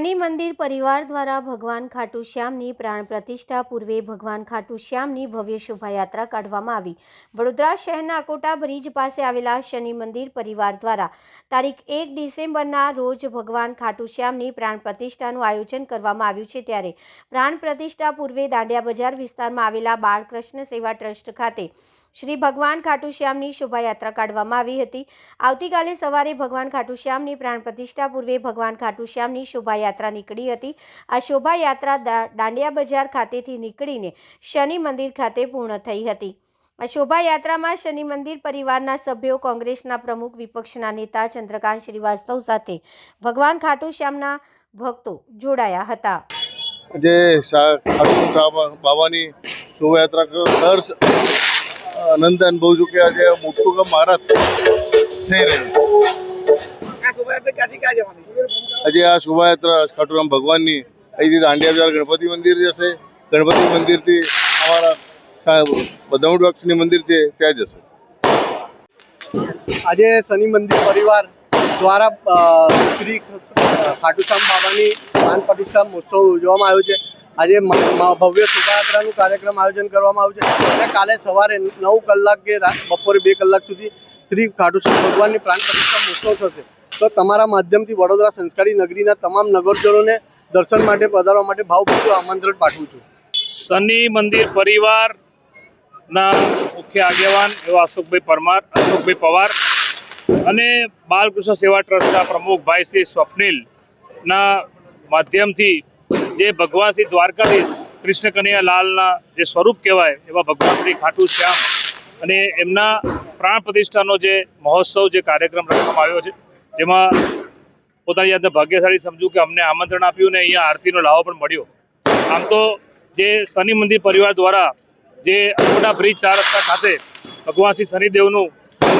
शनि मंदिर परिवार द्वारा भगवान खाटू श्यामनी प्राण प्रतिष्ठा पूर्वे भगवान खाटू श्यामनी भव्य शोभायात्रा काढवामां आवी। वडोदरा शहरना अकोटा ब्रिज पासे आवेला शनि मंदिर परिवार द्वारा तारीख 1 डिसेम्बरना रोज भगवान खाटू श्यामनी प्राण प्रतिष्ठाનું आयोजन करवामां આવ્યું છે। ત્યારે प्राण प्रतिष्ठा पूर्वे दांडिया बजार विस्तारमां आवेला बाळकृष्ण सेवा ट्रस्ट खाते श्री भगवान खाटू श्यामनी शोभायात्रा काढवामां આવી હતી। આવતીકાલે સવારે ભગવાન ખાટુ શ્યામની પ્રાણ પ્રતિષ્ઠા પૂર્વે ભગવાન ખાટુ શ્યામની શોભાયાત્રા નીકળી હતી। આ શોભાયાત્રા દાંડિયા બજાર ખાતેથી નીકળીને શનિ મંદિર ખાતે પૂર્ણ થઈ હતી। આ શોભાયાત્રામાં શનિ મંદિર પરિવારના સભ્યો, કોંગ્રેસના પ્રમુખ, વિપક્ષના નેતા ચંદ્રકાંત શ્રીવાસ્તવ સાથે ભગવાન ખાટુ શ્યામના ભક્તો જોડાયા હતા। આજે ખાટુ બાબાની શોભાયાત્રા દર આનંદ અનુભવ છું કે આજે મોટું કામ મહારાજ થઈ રહ્યું। આજે આ શોભાયાત્રા ખાટુરામ ભગવાનની અહીંથી દાંડિયા બજાર ગણપતિ મંદિર જશે, ગણપતિ મંદિરથી અમારા બદામુડ મંદિર છે ત્યાં જશે। આજે શનિ મંદિર પરિવાર દ્વારા શ્રી ખાટુશ્યામ બાબાની પ્રાણ પ્રતિષ્ઠા મહોત્સવ ઉજવવામાં આવ્યો છે। આજે ભવ્ય શોભાયાત્રાનું કાર્યક્રમ આયોજન કરવામાં આવ્યું છે અને કાલે સવારે 9 કલાક કે બપોરે 2 કલાક સુધી શ્રી ખાટુશ્યામ ભગવાનની પ્રાણ પ્રતિષ્ઠા મહોત્સવ થશે। તો તમારા માધ્યમથી વડોદરા સંસ્કારી નગરીના તમામ નગરજનોને દર્શન માટે પધારવા માટે ભાવપૂર્વક આમંત્રણ પાઠવું છું। શનિ મંદિર પરિવારના મુખ્ય આગેવાન એવા અશોકભાઈ પવાર અને બાળકૃષ્ણ સેવા ટ્રસ્ટના પ્રમુખ ભાઈ શ્રી સ્વપ્નિલના માધ્યમથી જે ભગવાન શ્રી દ્વારકાધીશ કૃષ્ણ કનૈયા લાલના જે સ્વરૂપ કહેવાય એવા ભગવાન શ્રી ખાટુ શ્યામ અને એમના પ્રાણ પ્રતિષ્ઠાનો જે મહોત્સવ જે કાર્યક્રમ રાખવામાં આવ્યો છે, જેમાં પોતાની જાતને ભાગ્યશાળી સમજું કે અમને આમંત્રણ આપ્યું ને અહીંયા આરતીનો લાવો પણ મળ્યો। આમ તો જે શનિ મંદિર પરિવાર દ્વારા જે અકોટા બ્રિજ 4 રસ્તા ખાતે ભગવાન શ્રી શનિદેવનું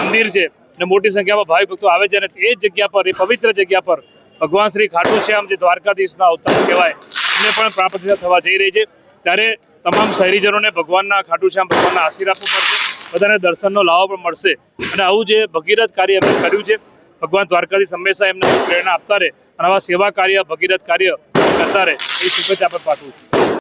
મંદિર છે અને મોટી સંખ્યામાં ભાવિ ભક્તો આવે છે અને એ જગ્યા પર, એ પવિત્ર જગ્યા પર ભગવાન શ્રી ખાટુ શ્યામ જે દ્વારકાધીશના અવતાર કહેવાય એમને પણ પ્રાણ પ્રતિષ્ઠા થવા જઈ રહી છે। ત્યારે તમામ શહેરીજનોને ભગવાનના ખાટુ શ્યામ ભગવાનના આશીર્વાદ પણ મળશે, બધાને દર્શનનો લાવો પણ મળશે અને આવું જે ભગીરથ કાર્ય એમણે કર્યું છે, ભગવાન દ્વારકાધીશ હંમેશા એમને પ્રેરણા આપતા રહે અને આવા સેવા કાર્ય, ભગીરથ કાર્ય કરતા રહે એ શુભેચ્છા આપણે પાઠવું છું।